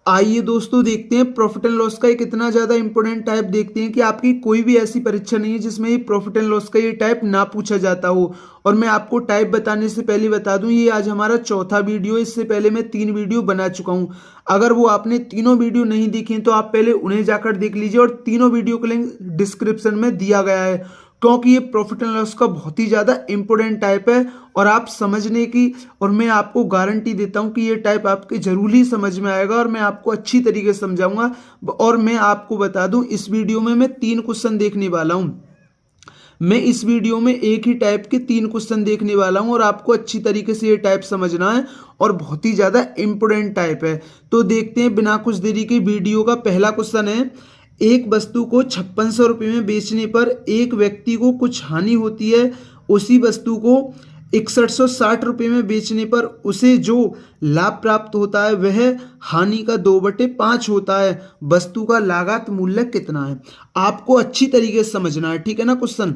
आइए दोस्तों देखते हैं प्रॉफिट एंड लॉस का एक इतना ज़्यादा इंपॉर्टेंट टाइप देखते हैं कि आपकी कोई भी ऐसी परीक्षा नहीं है जिसमें ये प्रॉफिट एंड लॉस का ये टाइप ना पूछा जाता हो। और मैं आपको टाइप बताने से पहले बता दूं ये आज हमारा चौथा वीडियो है। इससे पहले मैं 3 वीडियो बना चुका हूं। अगर वो आपने तीनों वीडियो नहीं देखे तो आप पहले उन्हें जाकर देख लीजिए और तीनों वीडियो का लिंक डिस्क्रिप्शन में दिया गया है, क्योंकि ये प्रॉफिट एंड लॉस का बहुत ही ज़्यादा इंपॉर्टेंट टाइप है और आप समझने की, और मैं आपको गारंटी देता हूं कि ये टाइप आपके जरूर ही समझ में आएगा और मैं आपको अच्छी तरीके से समझाऊंगा। और मैं आपको बता दूं इस वीडियो में मैं 3 क्वेश्चन देखने वाला हूं। मैं इस वीडियो में एक ही टाइप के 3 क्वेश्चन देखने वाला हूं और आपको अच्छी तरीके से ये टाइप समझना है और बहुत ही ज़्यादा इंपॉर्टेंट टाइप है। तो देखते हैं बिना कुछ देरी के वीडियो का। पहला क्वेश्चन है, एक वस्तु को 5600 रुपये में बेचने पर एक व्यक्ति को कुछ हानि होती है, उसी वस्तु को 6160 रुपये में बेचने पर उसे जो लाभ प्राप्त होता है वह हानि का 2/5 होता है। वस्तु का लागत मूल्य कितना है? आपको अच्छी तरीके से समझना है, ठीक है ना। क्वेश्चन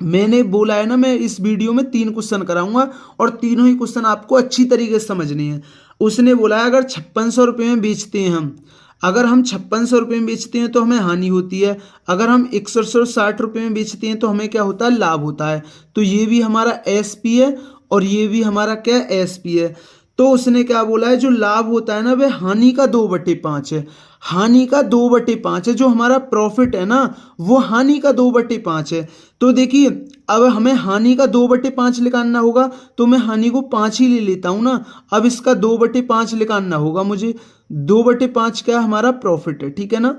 मैंने बोला है ना, मैं इस वीडियो में 3 क्वेश्चन कराऊंगा और तीनों ही क्वेश्चन आपको अच्छी तरीके से समझने हैं। उसने बोला है अगर 5600 रुपये में बेचते हैं अगर हम 5600 रुपये में बेचते हैं तो हमें हानि होती है, अगर हम 6160 रुपये में बेचते हैं तो हमें क्या होता है? लाभ होता है। तो ये भी हमारा एसपी है और ये भी हमारा क्या एसपी है। तो उसने क्या बोला है, जो लाभ होता है ना वह हानि का 2/5 है। हानि का 2/5 है। जो हमारा प्रॉफिट है ना वो हानि का 2/5 है। तो देखिए अब हमें हानि का 2/5 निकालना होगा तो मैं हानि को 5 ही ले लेता हूं ना। अब इसका 2/5 निकालना होगा मुझे। 2/5 क्या हमारा प्रॉफिट है, ठीक है ना।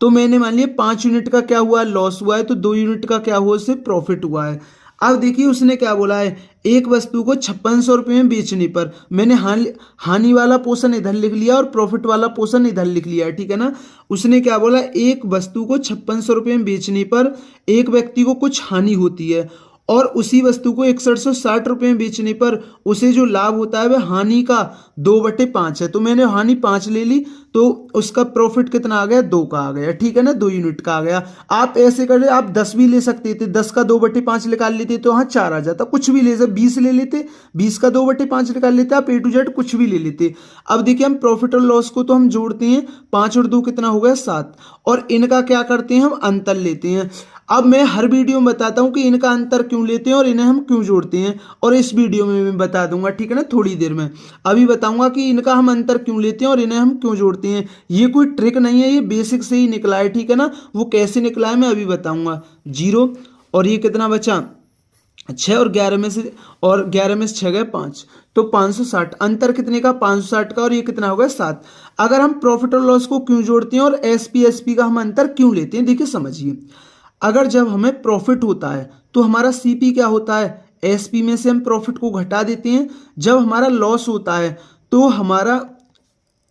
तो मैंने मान लिया 5 यूनिट का क्या हुआ? लॉस हुआ है। तो 2 यूनिट का क्या हुआ? उससे प्रॉफिट हुआ है। अब देखिए उसने क्या बोला है, एक वस्तु को 5600 रुपये में बेचने पर मैंने हानि वाला पोर्शन इधर लिख लिया और प्रॉफिट वाला पोर्शन इधर लिख लिया है, ठीक है ना। उसने क्या बोला, एक वस्तु को 5600 रुपये में बेचने पर एक व्यक्ति को कुछ हानि होती है और उसी वस्तु को 6160 रुपये में बेचने पर उसे जो लाभ होता है वह हानि का 2/5 है। तो मैंने हानि 5 ले ली तो उसका प्रॉफिट कितना आ गया? 2 का आ गया, ठीक है ना, 2 यूनिट का आ गया। आप ऐसे कर, आप 10 भी ले सकते थे, 10 का 2/5 निकाल लेते तो हाँ 4 आ जाता। कुछ भी ले सकते, 20 ले लेते, 20 का 2/5 निकाल लेते, आप A to Z कुछ भी ले लेते। अब देखिए हम प्रॉफिट और लॉस को तो हम जोड़ते हैं, 5 और 2 कितना हो गया? 7। और इनका क्या करते हैं, हम अंतर लेते हैं। अब मैं हर वीडियो में बताता हूं कि इनका अंतर क्यों लेते हैं और इन्हें हम क्यों जोड़ते हैं, और इस वीडियो में मैं बता दूंगा, ठीक है ना, थोड़ी देर में। अभी बताऊंगा कि इनका हम अंतर क्यों लेते हैं और इन्हें हम क्यों जोड़ते हैं। ये कोई ट्रिक नहीं है, ये बेसिक से ही निकला है, ठीक है ना। वो कैसे निकला है मैं अभी बताऊंगा। 0 और ये कितना बचा? 6 और 11 में से, और 11 में से 6 गए 5, तो 560। अंतर कितने का? 560 का। और ये कितना हो गया? 7। अगर हम प्रॉफिट और लॉस को क्यों जोड़ते हैं और एसपी का हम अंतर क्यों लेते हैं, देखिए समझिए। अगर जब हमें प्रॉफिट होता है तो हमारा सीपी क्या होता है? एसपी में से हम प्रॉफिट को घटा देते हैं। जब हमारा लॉस होता है तो हमारा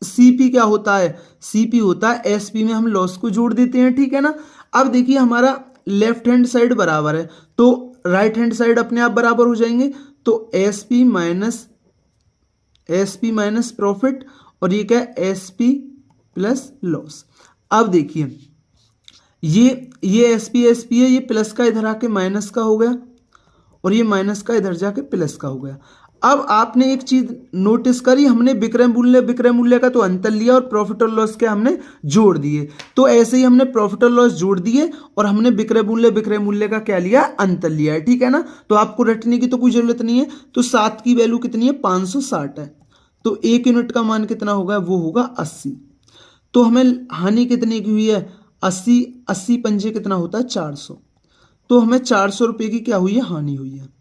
सीपी क्या होता है? सीपी होता है एसपी में हम लॉस को जोड़ देते हैं, ठीक है ना। अब देखिए हमारा लेफ्ट हैंड साइड बराबर है तो राइट हैंड साइड अपने आप बराबर हो जाएंगे। तो एसपी माइनस प्रॉफिट, और ये क्या है? SP plus loss. अब देखिए ये एसपी है, ये प्लस का इधर आके माइनस का हो गया और ये माइनस का इधर जाके प्लस का हो गया। अब आपने एक चीज नोटिस करी, हमने विक्रय मूल्य का तो अंतर लिया और प्रॉफिट और लॉस के हमने जोड़ दिए। तो ऐसे ही हमने प्रॉफिट और लॉस जोड़ दिए और हमने विक्रय मूल्य का क्या लिया? अंतर लिया है, ठीक है ना। तो आपको रटने की तो कोई जरूरत नहीं है। तो 7 की वैल्यू कितनी है? 560 है। तो 1 यूनिट का मान कितना होगा? वो होगा 80। तो हमें हानि कितने की हुई है? 80 पंजे कितना होता है? 400। तो हमें 400 रुपये की क्या हुई है? हानि हुई है।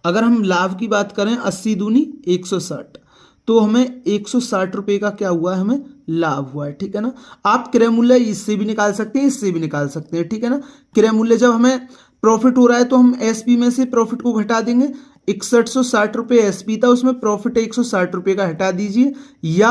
अगर हम लाभ की बात करें, 80 दूनी 160, तो हमें 160 रुपये का क्या हुआ है? हमें लाभ हुआ है, ठीक है ना। आप क्रय मूल्य इससे भी निकाल सकते हैं, इससे भी निकाल सकते हैं, ठीक है ना। क्रय मूल्य जब हमें प्रॉफिट हो रहा है तो हम एसपी में से प्रॉफिट को घटा देंगे। 6160 रुपये एसपी था, उसमें प्रॉफिट 160 रुपये का हटा दीजिए, या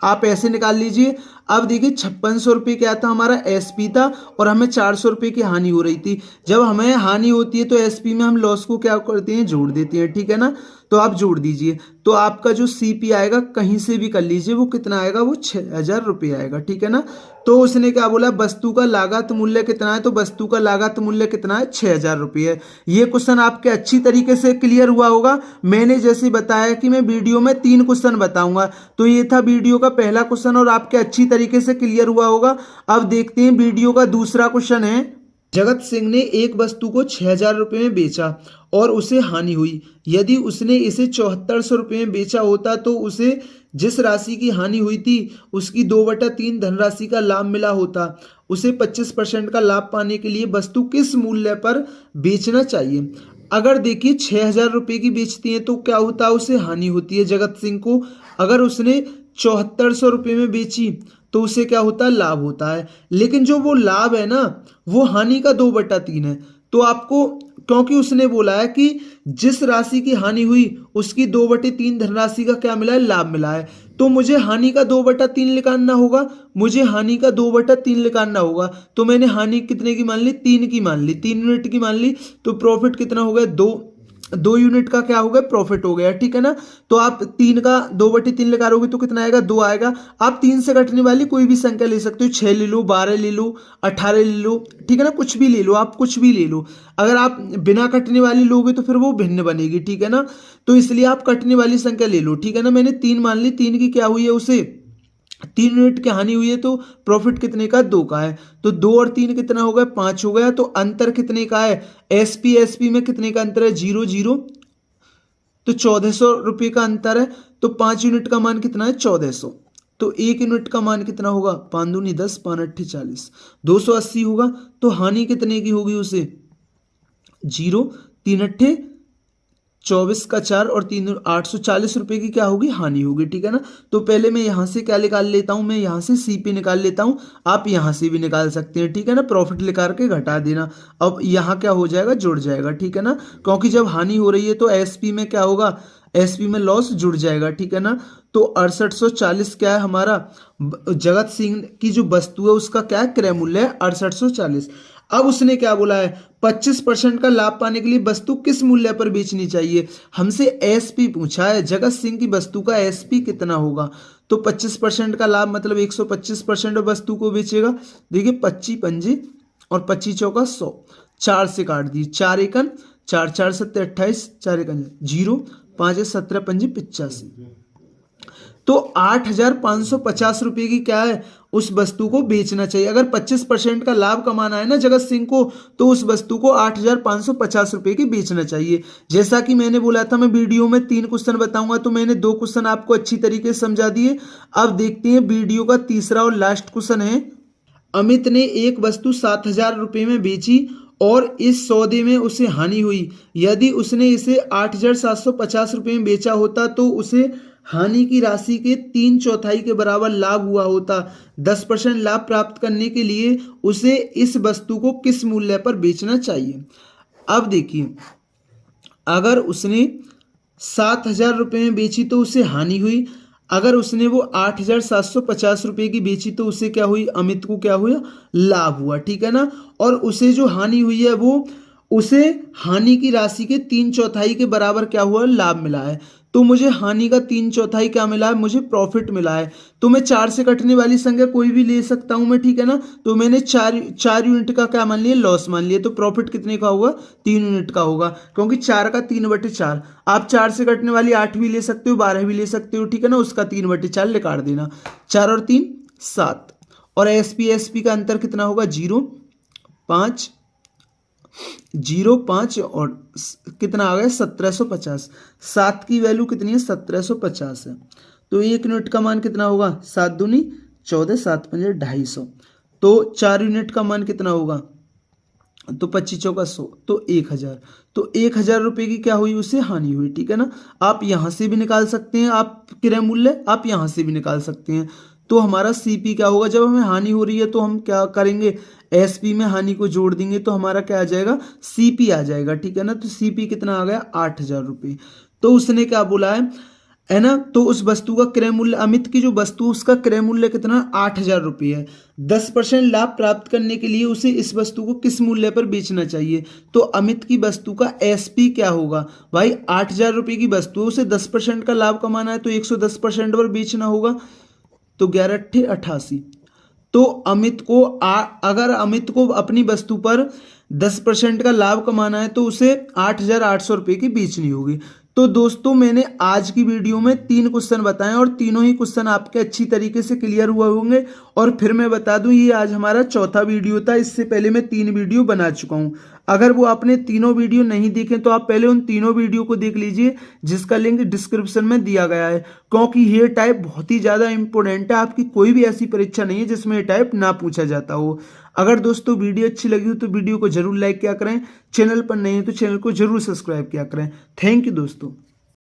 आप ऐसे निकाल लीजिए। अब देखिए 5600 रुपये क्या था, हमारा एसपी था और हमें 400 रुपये की हानि हो रही थी। जब हमें हानि होती है तो एसपी में हम लॉस को क्या करते हैं, जोड़ देते हैं, ठीक है ना। तो आप जोड़ दीजिए, तो आपका जो सीपी आएगा कहीं से भी कर लीजिए, वो कितना आएगा, वो 6000 रुपये आएगा, ठीक है ना। तो उसने क्या बोला, वस्तु का लागत मूल्य कितना है, तो वस्तु का लागत मूल्य कितना है, 6000 रुपये है। ये क्वेश्चन आपके अच्छी तरीके से क्लियर हुआ होगा। मैंने जैसे बताया कि मैं वीडियो में 3 क्वेश्चन बताऊंगा, तो ये था वीडियो का पहला क्वेश्चन और आपके अच्छी तरीके से क्लियर हुआ होगा। अब देखते हैं वीडियो का दूसरा क्वेश्चन है। जगत सिंह ने एक वस्तु को 6000 रुपये में बेचा और उसे हानि हुई। यदि उसने इसे 7400 रुपये में बेचा होता तो उसे जिस राशि की हानि हुई थी उसकी 2/3 धनराशि का लाभ मिला होता। उसे 25% का लाभ पाने के लिए वस्तु किस मूल्य पर बेचना चाहिए। अगर देखिए 6000 रुपये की बेचती है तो क्या होता है, उसे हानि होती है जगत सिंह को। अगर उसने 7400 रुपये में बेची तो उसे क्या होता है, लाभ होता है। लेकिन जो वो लाभ है ना, वो हानि का 2/3 है। तो आपको, क्योंकि उसने बोला है कि जिस राशि की हानि हुई उसकी 2/3 धनराशि का क्या मिला है, लाभ मिला है, तो मुझे हानि का 2/3 निकालना होगा। मुझे हानि का 2/3 निकालना होगा। तो मैंने हानि कितने की मान ली, 3 की मान ली, 3 यूनिट की मान ली। तो प्रॉफिट कितना हो गया, 2 यूनिट का क्या हो गया, प्रॉफिट हो गया, ठीक है ना। तो आप 3 का 2/3 निकालोगे तो कितना आएगा, 2 आएगा। आप 3 से कटने वाली कोई भी संख्या ले सकते हो, 6 ले लो, 12 ले लो, 18 ले लो, ठीक है ना, कुछ भी ले लो, आप कुछ भी ले लो। अगर आप बिना कटने वाली लोगे तो फिर वो भिन्न बनेगी, ठीक है ना। तो इसलिए आप कटने वाली संख्या ले लो, ठीक है ना। मैंने 3 मान ली, 3 की क्या हुई है, उसे 3 यूनिट की हानि हुई है, तो प्रॉफिट कितने का, 2 का है। तो 2 और 3 कितना हो गया, 5 हो गया। तो अंतर कितने का है, एसपी में कितने का अंतर है, 0 0। तो 1400 रुपये का अंतर है। तो 5 यूनिट का मान कितना है, 1400। तो 1 यूनिट का मान कितना होगा, 5 दूनी 10, 5 अट्ठी 40, 280 होगा। तो हानि कितने की होगी उसे, 0, 3 अट्ठे 24 का 4 और 3 840 रुपये की क्या होगी, हानि होगी, ठीक है ना। तो पहले मैं यहाँ से क्या निकाल लेता हूँ, मैं यहाँ से सीपी निकाल लेता हूँ। आप यहाँ से भी निकाल सकते हैं, ठीक है ना। प्रॉफिट निकाल के घटा देना। अब यहाँ क्या हो जाएगा, जुड़ जाएगा, ठीक है ना। क्योंकि जब हानि हो रही है तो एसपी में क्या होगा, एसपी में लॉस जुड़ जाएगा, ठीक है ना। तो 6840 क्या है हमारा, जगत सिंह की जो वस्तु है उसका क्या है, क्रय मूल्य है 6840। अब उसने क्या बोला है, 25% का लाभ पाने के लिए वस्तु किस मूल्य पर बेचनी चाहिए। हमसे एसपी पूछा है, जगत सिंह की वस्तु का एसपी कितना होगा। तो 25% का लाभ मतलब 125% वस्तु को बेचेगा। देखिए 25 पंजे और 25 चौका 100, 4 से काट दी, 4 एकन 4, 4 सत्ते 28, 4 एकन 0, 5 17 पंजे 85। तो 8550 रुपये की क्या है, उस वस्तु को बेचना चाहिए। अगर 25% का लाभ कमाना है ना जगत सिंह को, तो उस वस्तु को 8550 रुपये की बेचना चाहिए। जैसा कि मैंने बोला था मैं वीडियो में 3 क्वेश्चन बताऊंगा, तो मैंने 2 क्वेश्चन आपको अच्छी तरीके से समझा दिए। अब देखते हैं वीडियो का तीसरा और लास्ट क्वेश्चन है। अमित ने एक वस्तु 7000 रुपये में बेची और इस सौदे में उसे हानि हुई। यदि उसने इसे 8750 रुपये में बेचा होता तो उसे हानि की राशि के 3/4 के बराबर लाभ हुआ होता। 10% लाभ प्राप्त करने के लिए उसे इस वस्तु को किस मूल्य पर बेचना चाहिए। अब देखिए, अगर उसने 7000 रुपये में बेची तो उसे हानि हुई। अगर उसने वो 8750 रुपये की बेची तो उसे क्या हुई, अमित को क्या हुआ, लाभ हुआ, ठीक है ना। और उसे जो हानि हुई है वो उसे हानि की राशि के 3/4 के बराबर क्या हुआ, लाभ मिला है। तो मुझे हानि का 3/4 क्या मिला है, मुझे प्रॉफिट मिला है। तो मैं 4 से कटने वाली संख्या कोई भी ले सकता हूं मैं, ठीक है ना। तो मैंने 4 यूनिट का क्या मान लिया, लॉस मान लिया। तो प्रॉफिट कितने का होगा, 3 यूनिट का होगा, क्योंकि 4 का 3/4। आप 4 से कटने वाली 8 भी ले सकते हो, 12 भी ले सकते हो, ठीक है ना। उसका 3/4 निकाल देना, 4 और 3 7। और एसपी का अंतर कितना होगा, 0 5 0 5 और कितना आ गया, 1750। 7 की वैल्यू कितनी है, 1750 है। तो 1 यूनिट का मान कितना होगा, 7 दूनी 14, 7 पंजे 250। तो 4 यूनिट का मान कितना होगा, तो 25 चौका 100, तो 1000। तो 1000 रुपये की क्या हुई, उसे हानि हुई, ठीक है ना। आप यहाँ से भी निकाल सकते हैं, आप क्रय मूल्य आप यहाँ से भी निकाल सकते हैं। तो हमारा सीपी क्या होगा, जब हमें हानि हो रही है तो हम क्या करेंगे, एसपी में हानि को जोड़ देंगे तो हमारा क्या आ जाएगा, सीपी आ जाएगा, ठीक है ना। तो सीपी कितना आ गया, 8000 रुपये। तो उसने क्या बोला है, है ना। तो उस वस्तु का क्रय मूल्य, अमित की जो वस्तु उसका क्रय मूल्य कितना 8,000 रुपये है। 10% लाभ प्राप्त करने के लिए उसे इस वस्तु को किस मूल्य पर बेचना चाहिए। तो अमित की वस्तु का एसपी क्या होगा भाई, 8,000 रुपये की वस्तु है, उसे 10% का लाभ कमाना है तो 110% पर बेचना होगा। तो 11×8 = 88। तो अमित को अगर अमित को अपनी वस्तु पर 10% का लाभ कमाना है तो उसे 8,800 रुपये की बेचनी होगी। तो दोस्तों मैंने आज की वीडियो में 3 क्वेश्चन बताए और तीनों ही क्वेश्चन आपके अच्छी तरीके से क्लियर हुए होंगे। और फिर मैं बता दूं ये आज हमारा चौथा वीडियो था, इससे पहले मैं 3 वीडियो बना चुका हूं। अगर वो आपने तीनों वीडियो नहीं देखे तो आप पहले उन तीनों वीडियो को देख लीजिए, जिसका लिंक डिस्क्रिप्शन में दिया गया है। क्योंकि ये टाइप बहुत ही ज़्यादा इंपॉर्टेंट है, आपकी कोई भी ऐसी परीक्षा नहीं है जिसमें ये टाइप ना पूछा जाता हो। अगर दोस्तों वीडियो अच्छी लगी हो तो वीडियो को जरूर लाइक किया करें, चैनल पर नहीं है तो चैनल को जरूर सब्सक्राइब किया करें। थैंक यू दोस्तों।